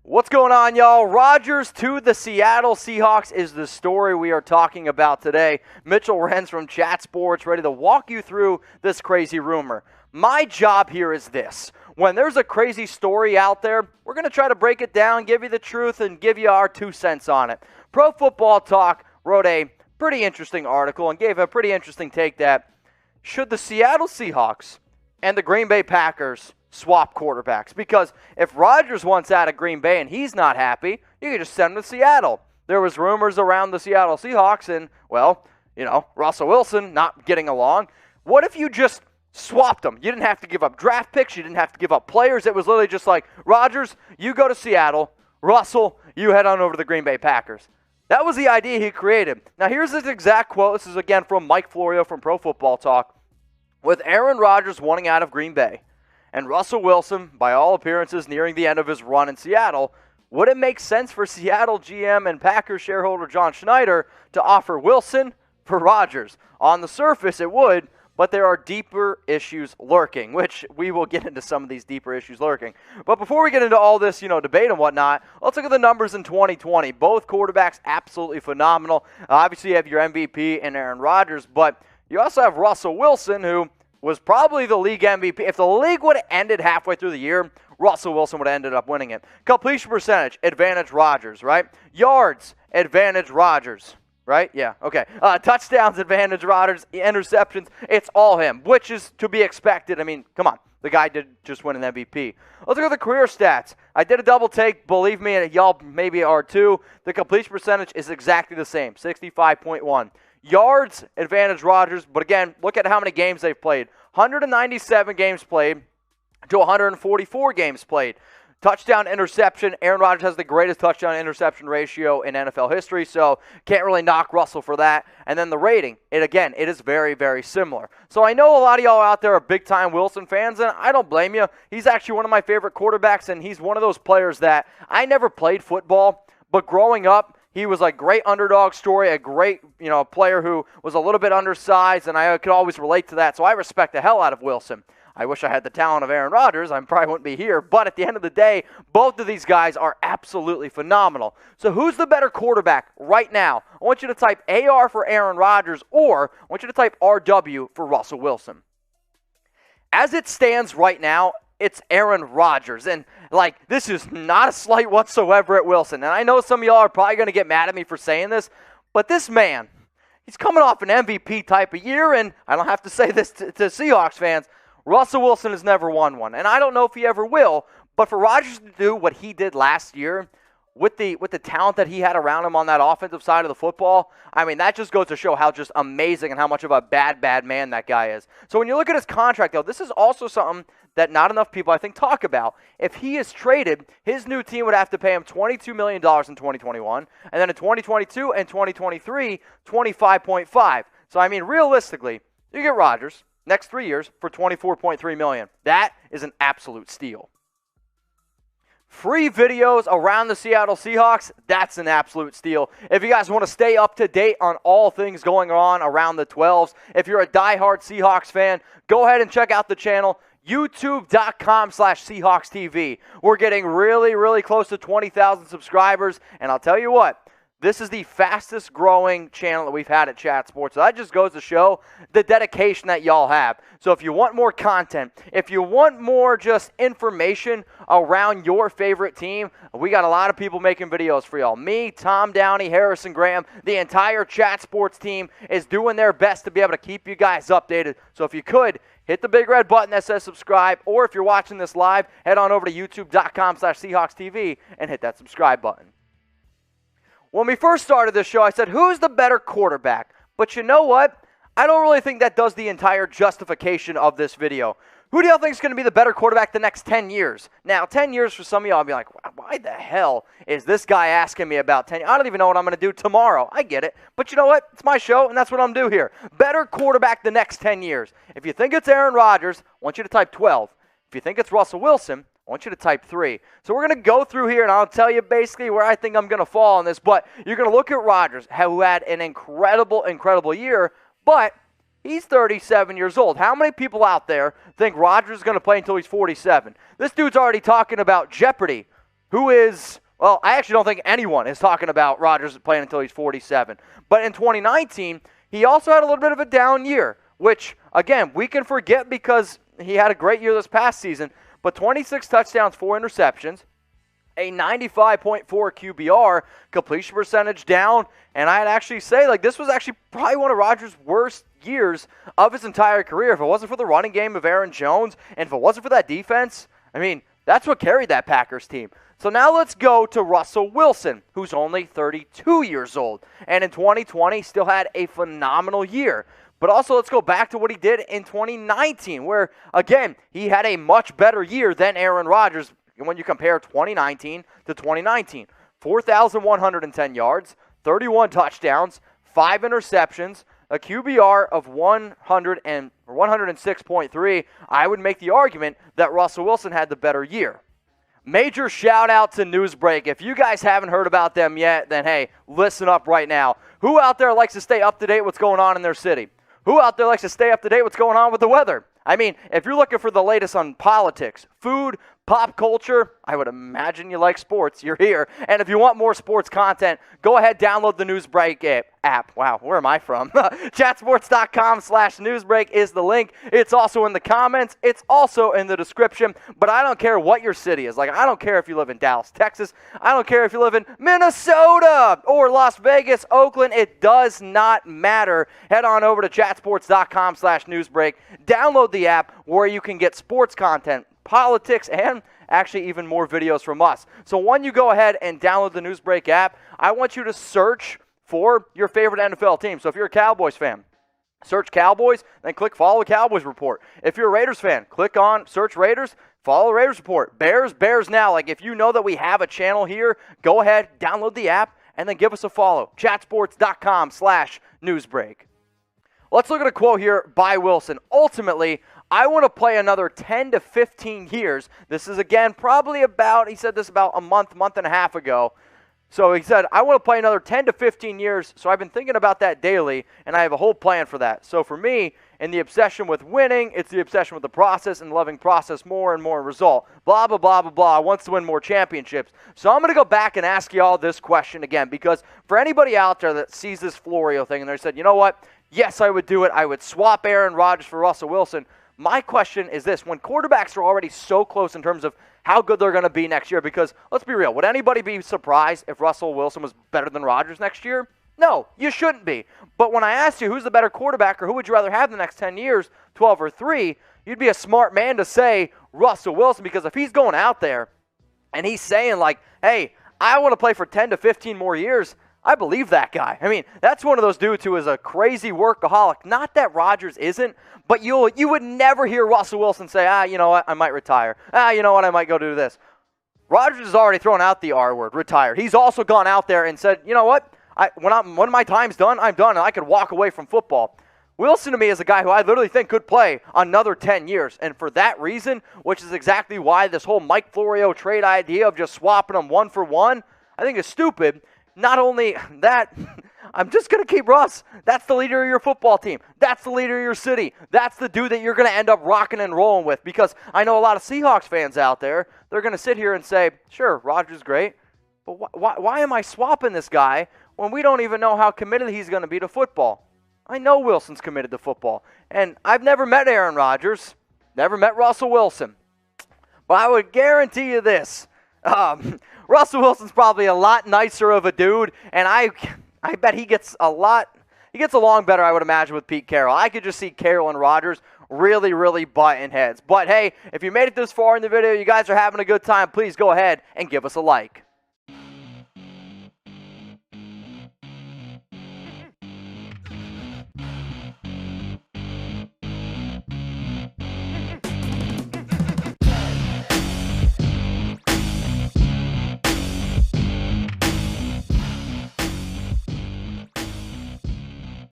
What's going on, y'all? Rodgers to the Seattle Seahawks is the story we are talking about today. Mitchell Renz from Chat Sports ready to walk you through this crazy rumor. My job here is this. When there's a crazy story out there, we're going to try to break it down, give you the truth, and give you our 2 cents on it. Pro Football Talk wrote a pretty interesting article and gave a pretty interesting take that should the Seattle Seahawks and the Green Bay Packers swap quarterbacks? Because if Rodgers wants out of Green Bay and he's not happy, you can just send him to Seattle. There was rumors around the Seattle Seahawks and, well, Russell Wilson not getting along. What if you just swapped them? You didn't have to give up draft picks. You didn't have to give up players. It was literally just like, Rodgers, you go to Seattle. Russell, you head on over to the Green Bay Packers. That was the idea he created. Now, here's his exact quote. This is, again, from Mike Florio from Pro Football Talk. With Aaron Rodgers wanting out of Green Bay and Russell Wilson, by all appearances, nearing the end of his run in Seattle, would it make sense for Seattle GM and Packers shareholder John Schneider to offer Wilson for Rodgers? On the surface, it would, but there are deeper issues lurking, which we will get into some of these deeper issues lurking. But before we get into all this, debate and whatnot, let's look at the numbers in 2020. Both quarterbacks absolutely phenomenal. Obviously, you have your MVP and Aaron Rodgers, but you also have Russell Wilson, who was probably the league MVP. If the league would have ended halfway through the year, Russell Wilson would have ended up winning it. Completion percentage, advantage Rodgers, right? Yards, advantage Rodgers, right? Yeah, okay. Touchdowns, advantage Rodgers. Interceptions, it's all him, which is to be expected. I mean, come on. The guy did just win an MVP. Let's look at the career stats. I did a double take. Believe me, and y'all maybe are too. The completion percentage is exactly the same, 65.1. Yards, advantage Rodgers, but again, look at how many games they've played. 197 games played to 144 games played. Touchdown, interception, Aaron Rodgers has the greatest touchdown-interception ratio in NFL history, so can't really knock Russell for that. And then the rating, it is very, very similar. So I know a lot of y'all out there are big-time Wilson fans, and I don't blame you. He's actually one of my favorite quarterbacks, and he's one of those players that I never played football, but growing up, he was a great underdog story, a great, player who was a little bit undersized, and I could always relate to that. So I respect the hell out of Wilson. I wish I had the talent of Aaron Rodgers. I probably wouldn't be here. But at the end of the day, both of these guys are absolutely phenomenal. So who's the better quarterback right now? I want you to type AR for Aaron Rodgers, or I want you to type RW for Russell Wilson. As it stands right now, it's Aaron Rodgers. And, this is not a slight whatsoever at Wilson. And I know some of y'all are probably going to get mad at me for saying this, but this man, he's coming off an MVP type of year, and I don't have to say this to Seahawks fans, Russell Wilson has never won one. And I don't know if he ever will, but for Rodgers to do what he did last year, with the talent that he had around him on that offensive side of the football, I mean, that just goes to show how just amazing and how much of a bad man that guy is. So when you look at his contract, though, this is also something that not enough people, I think, talk about. If he is traded, his new team would have to pay him $22 million in 2021, and then in 2022 and 2023, $25.5. So, I mean, realistically, you get Rodgers next 3 years for $24.3 million. That is an absolute steal. Free videos around the Seattle Seahawks, that's an absolute steal. If you guys want to stay up to date on all things going on around the 12s, if you're a diehard Seahawks fan, go ahead and check out the channel, youtube.com/SeahawksTV. We're getting really, really close to 20,000 subscribers, and I'll tell you what, this is the fastest growing channel that we've had at Chat Sports. So that just goes to show the dedication that y'all have. So if you want more content, if you want more just information around your favorite team, we got a lot of people making videos for y'all. Me, Tom Downey, Harrison Graham, the entire Chat Sports team is doing their best to be able to keep you guys updated. So if you could, hit the big red button that says subscribe, or if you're watching this live, head on over to youtube.com/SeahawksTV and hit that subscribe button. When we first started this show, I said, who's the better quarterback? But you know what? I don't really think that does the entire justification of this video. Who do y'all think is going to be the better quarterback the next 10 years? Now, 10 years for some of y'all, I'll be like, why the hell is this guy asking me about 10 years? I don't even know what I'm going to do tomorrow. I get it. But you know what? It's my show, and that's what I'm going to do here. Better quarterback the next 10 years. If you think it's Aaron Rodgers, I want you to type 12. If you think it's Russell Wilson, I want you to type 3. So we're going to go through here, and I'll tell you basically where I think I'm going to fall on this. But you're going to look at Rodgers, who had an incredible, incredible year, but he's 37 years old. How many people out there think Rodgers is going to play until he's 47? This dude's already talking about Jeopardy who is, well, I actually don't think anyone is talking about Rodgers playing until he's 47. But in 2019, he also had a little bit of a down year, which, again, we can forget because he had a great year this past season. But 26 touchdowns, 4 interceptions, a 95.4 QBR, completion percentage down, and I'd actually say, like, this was actually probably one of Rodgers' worst years of his entire career. If it wasn't for the running game of Aaron Jones, and if it wasn't for that defense, I mean, that's what carried that Packers team. So now let's go to Russell Wilson, who's only 32 years old, and in 2020 still had a phenomenal year. But also, let's go back to what he did in 2019, where, again, he had a much better year than Aaron Rodgers when you compare 2019 to 2019. 4,110 yards, 31 touchdowns, 5 interceptions, a QBR of 106.3. I would make the argument that Russell Wilson had the better year. Major shout out to Newsbreak. If you guys haven't heard about them yet, then hey, listen up right now. Who out there likes to stay up to date what's going on in their city? Who out there likes to stay up to date what's going on with the weather? I mean, if you're looking for the latest on politics, food, pop culture, I would imagine you like sports. You're here. And if you want more sports content, go ahead, download the Newsbreak app. Wow, where am I from? Chatsports.com/Newsbreak is the link. It's also in the comments. It's also in the description. But I don't care what your city is. Like, I don't care if you live in Dallas, Texas. I don't care if you live in Minnesota or Las Vegas, Oakland. It does not matter. Head on over to chatsports.com/Newsbreak. Download the app where you can get sports content, politics, and actually even more videos from us. So when you go ahead and download the Newsbreak app, I want you to search for your favorite NFL team. So if you're a Cowboys fan, search Cowboys, then click follow the Cowboys report. If you're a Raiders fan, click on search Raiders, follow the Raiders report. Bears now. Like, if you know that we have a channel here, go ahead, download the app, and then give us a follow. Chatsports.com/Newsbreak. Let's look at a quote here by Wilson. Ultimately, I want to play another 10 to 15 years. This is, again, probably about, he said this about a month and a half ago. So he said, I want to play another 10 to 15 years. So I've been thinking about that daily, and I have a whole plan for that. So for me, in the obsession with winning, it's the obsession with the process and loving process more and more result. Blah, blah, blah, blah, blah. I want to win more championships. So I'm going to go back and ask you all this question again, because for anybody out there that sees this Florio thing and they said, you know what? Yes, I would do it. I would swap Aaron Rodgers for Russell Wilson. My question is this. When quarterbacks are already so close in terms of how good they're going to be next year, because let's be real, would anybody be surprised if Russell Wilson was better than Rodgers next year? No, you shouldn't be. But when I asked you who's the better quarterback or who would you rather have the next 10 years, 12 or 3, you'd be a smart man to say Russell Wilson, because if he's going out there and he's saying like, hey, I want to play for 10 to 15 more years, I believe that guy. I mean, that's one of those dudes who is a crazy workaholic. Not that Rodgers isn't, but you would never hear Russell Wilson say, you know what, I might retire. You know what, I might go do this. Rodgers has already thrown out the R word, retired. He's also gone out there and said, you know what, when my time's done, I'm done, and I could walk away from football. Wilson to me is a guy who I literally think could play another 10 years. And for that reason, which is exactly why this whole Mike Florio trade idea of just swapping them one for one, I think is stupid. Not only that, I'm just going to keep Russ. That's the leader of your football team. That's the leader of your city. That's the dude that you're going to end up rocking and rolling with, because I know a lot of Seahawks fans out there, they're going to sit here and say, sure, Rodgers great, but why am I swapping this guy when we don't even know how committed he's going to be to football? I know Wilson's committed to football, and I've never met Aaron Rodgers, never met Russell Wilson, but I would guarantee you this. Russell Wilson's probably a lot nicer of a dude, and I bet he gets along better, I would imagine, with Pete Carroll. I could just see Carroll and Rodgers really, really butting heads. But hey, if you made it this far in the video, you guys are having a good time, please go ahead and give us a like.